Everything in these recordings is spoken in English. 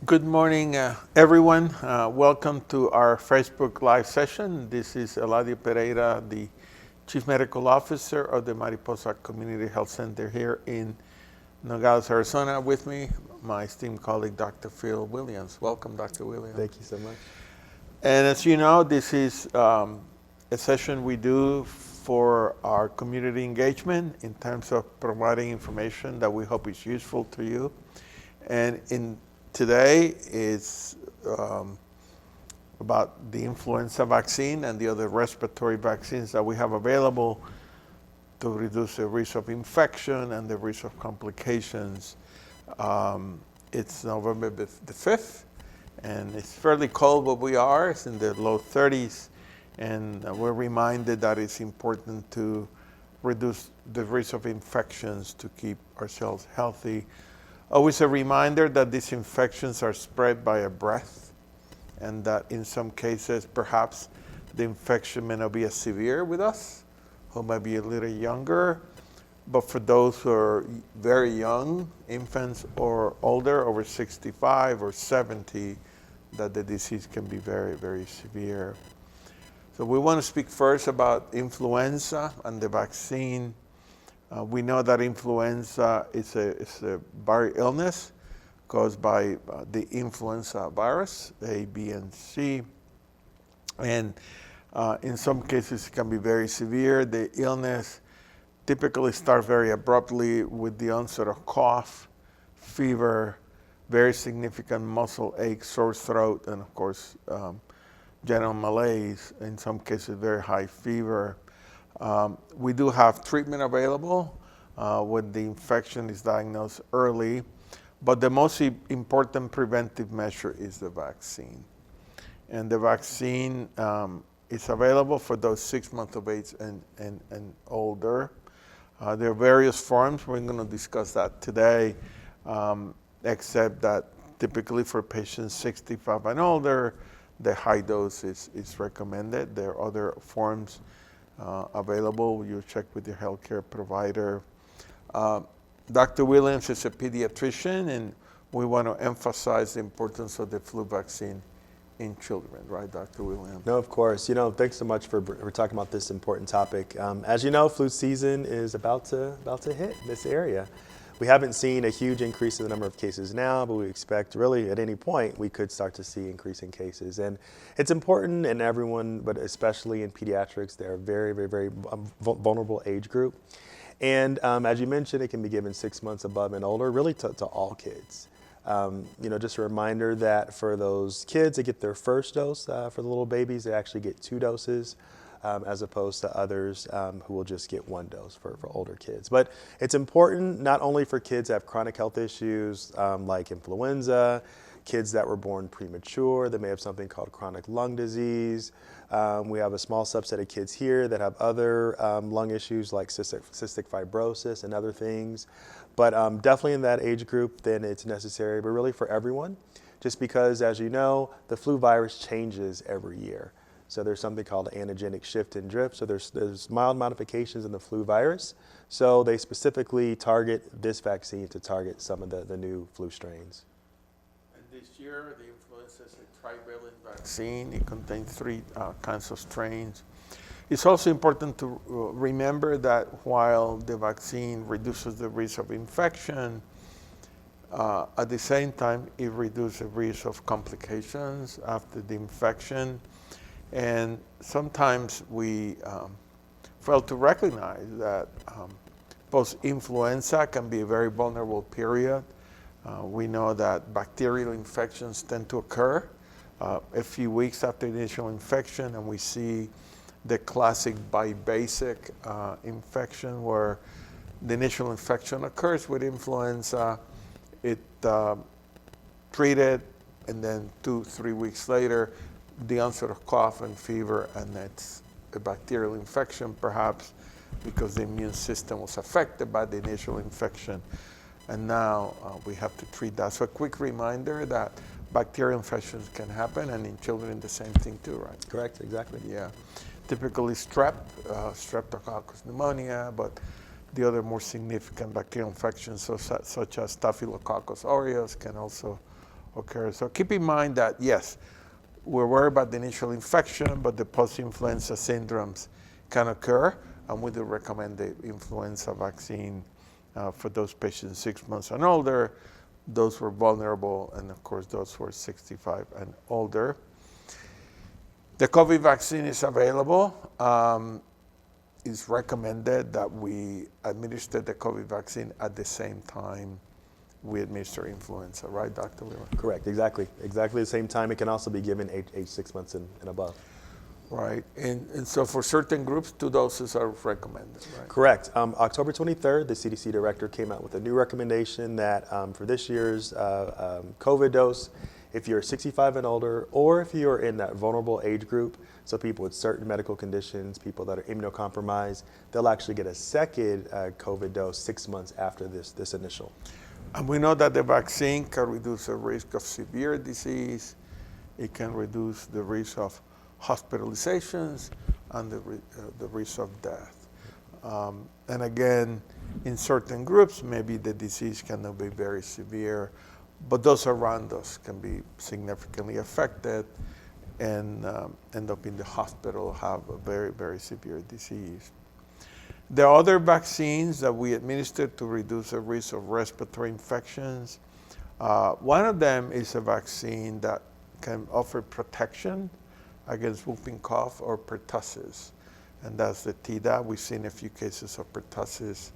Good morning, everyone. Welcome to our Facebook Live session. This is Eladio Pereira, the Chief Medical Officer of the Mariposa Community Health Center here in Nogales, Arizona. With me, my esteemed colleague, Dr. Phil Williams. Welcome, Dr. Williams. Thank you so much. And as you know, this is a session we do for our community engagement in terms of providing information that we hope is useful to you. And today is about the influenza vaccine and the other respiratory vaccines that we have available to reduce the risk of infection and the risk of complications. It's November the 5th, and it's fairly cold where we are. It's in the low 30s, and we're reminded that it's important to reduce the risk of infections to keep ourselves healthy. Always a reminder that these infections are spread by a breath, and that in some cases, perhaps the infection may not be as severe with us, who might be a little younger, but for those who are very young, infants or older, over 65 or 70, that the disease can be very, very severe. So we want to speak first about influenza and the vaccine. We know that influenza is a viral illness caused by the influenza virus, A, B, and C. And in some cases, it can be very severe. The illness typically starts very abruptly with the onset of cough, fever, very significant muscle ache, sore throat, and of course, general malaise, in some cases, very high fever. We do have treatment available when the infection is diagnosed early, but the most important preventive measure is the vaccine. And the vaccine is available for those 6 months of age and older. There are various forms. We're going to discuss that today, except that typically for patients 65 and older, the high dose is recommended. There are other forms available. You check with your healthcare provider. Dr. Williams is a pediatrician, and we want to emphasize the importance of the flu vaccine in children, right, Dr. Williams? No, of course. Thanks so much for talking about this important topic. As you know, flu season is about to hit this area. We haven't seen a huge increase in the number of cases now, but we expect really at any point we could start to see increasing cases. And it's important in everyone, but especially in pediatrics. They're a very, very, very vulnerable age group. And as you mentioned, it can be given 6 months above and older, really to all kids. Just a reminder that for those kids that get their first dose, for the little babies, they actually get 2 doses. As opposed to others who will just get 1 dose for older kids. But it's important not only for kids that have chronic health issues like influenza, kids that were born premature, that may have something called chronic lung disease. We have a small subset of kids here that have other lung issues like cystic fibrosis and other things. But definitely in that age group, then it's necessary, but really for everyone, just because, as you know, the flu virus changes every year. So there's something called antigenic shift and drift. So there's mild modifications in the flu virus. So they specifically target this vaccine to target some of the new flu strains. And this year, the influenza is a trivalent vaccine. It contains 3 kinds of strains. It's also important to remember that while the vaccine reduces the risk of infection, at the same time, it reduces the risk of complications after the infection. And sometimes we fail to recognize that post-influenza can be a very vulnerable period. We know that bacterial infections tend to occur a few weeks after the initial infection, and we see the classic bibasic infection where the initial infection occurs with influenza, it treated, and then 2-3 weeks later, the onset of cough and fever, and that's a bacterial infection perhaps because the immune system was affected by the initial infection. And now we have to treat that. So a quick reminder that bacterial infections can happen, and in children the same thing too, right? Correct, exactly. Yeah. Typically streptococcus pneumonia, but the other more significant bacterial infections such as Staphylococcus aureus can also occur. So keep in mind that, yes, we're worried about the initial infection, but the post-influenza syndromes can occur, and we do recommend the influenza vaccine for those patients 6 months and older, those who are vulnerable, and of course those who are 65 and older. The COVID vaccine is available. It's recommended that we administer the COVID vaccine at the same time we administer influenza, right, Dr. Wheeler? Correct, exactly the same time. It can also be given age 6 months and above. Right, and so for certain groups, 2 doses are recommended, right? Correct. October 23rd, the CDC director came out with a new recommendation that for this year's COVID dose, if you're 65 and older, or if you're in that vulnerable age group, so people with certain medical conditions, people that are immunocompromised, they'll actually get a second COVID dose 6 months after this initial. And we know that the vaccine can reduce the risk of severe disease. It can reduce the risk of hospitalizations and the risk of death. And again, in certain groups, maybe the disease cannot be very severe, but those around us can be significantly affected and end up in the hospital, have a very, very severe disease. There are other vaccines that we administer to reduce the risk of respiratory infections. One of them is a vaccine that can offer protection against whooping cough or pertussis, and that's the Tdap. We've seen a few cases of pertussis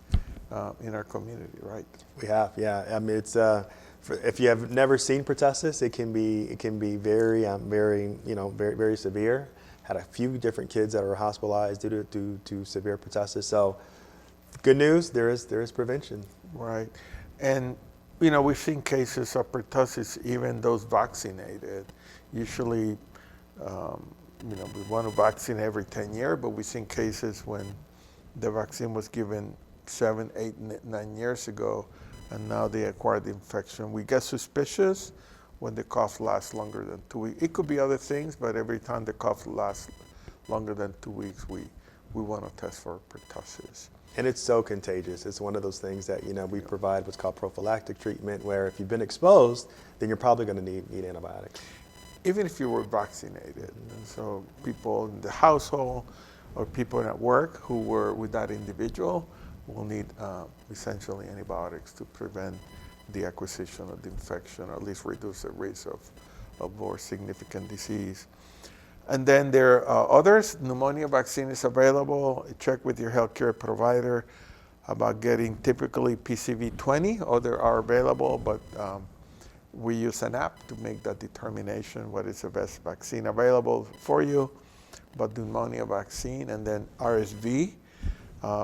in our community, right? We have, yeah. I mean, it's if you have never seen pertussis, it can be very, very severe. Had a few different kids that were hospitalized due to severe pertussis. So, good news, there is prevention. Right, and we've seen cases of pertussis even those vaccinated. Usually, we want to vaccinate every 10 years, but we've seen cases when the vaccine was given 7, 8, 9 years ago, and now they acquired the infection. We get suspicious when the cough lasts longer than 2 weeks. It could be other things, but every time the cough lasts longer than 2 weeks, we want to test for pertussis. And it's so contagious. It's one of those things that we provide what's called prophylactic treatment, where if you've been exposed, then you're probably going to need antibiotics. Even if you were vaccinated. And so people in the household or people at work who were with that individual will need essentially antibiotics to prevent the acquisition of the infection, or at least reduce the risk of more significant disease. And then there are others. Pneumonia vaccine is available. Check with your healthcare provider about getting typically PCV20. Other are available, but we use an app to make that determination what is the best vaccine available for you. But pneumonia vaccine, and then RSV,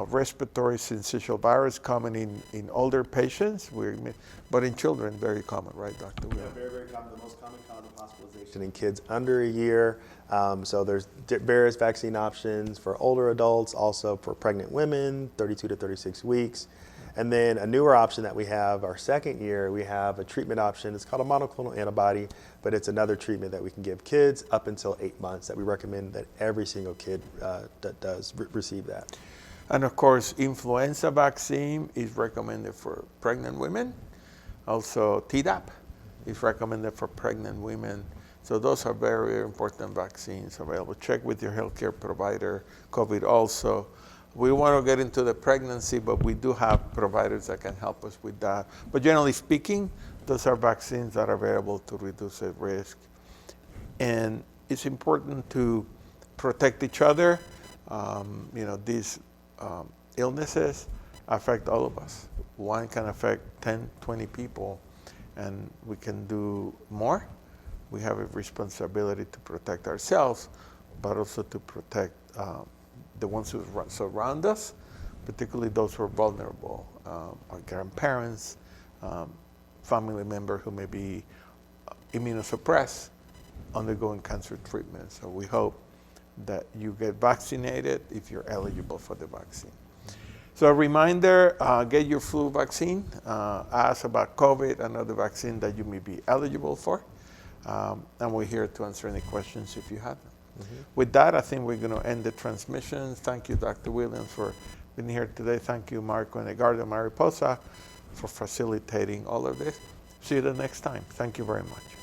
respiratory syncytial virus, common in older patients, but in children, very common, right, Dr. Wheeler? Yeah, very, very common. The most common cause of hospitalization in kids under a year. So there's various vaccine options for older adults, also for pregnant women, 32 to 36 weeks. And then a newer option that we have, our second year, we have a treatment option. It's called a monoclonal antibody, but it's another treatment that we can give kids up until 8 months, that we recommend that every single kid does receive that. And of course, influenza vaccine is recommended for pregnant women. Also, Tdap is recommended for pregnant women. So those are very, very important vaccines available. Check with your healthcare provider. COVID also. We want to get into the pregnancy, but we do have providers that can help us with that. But generally speaking, those are vaccines that are available to reduce the risk. And it's important to protect each other. These illnesses affect all of us. One can affect 10, 20 people, and we can do more. We have a responsibility to protect ourselves, but also to protect the ones who surround us, particularly those who are vulnerable, our grandparents, family member who may be immunosuppressed, undergoing cancer treatment. So we hope that you get vaccinated if you're eligible for the vaccine. So a reminder, get your flu vaccine, ask about COVID and other vaccine that you may be eligible for, and we're here to answer any questions if you have them. Mm-hmm. With that, I think we're going to end the transmission. Thank you, Dr. Williams, for being here today. Thank you, Marco and Edgardo Mariposa, for facilitating all of this. see you the next time. Thank you very much.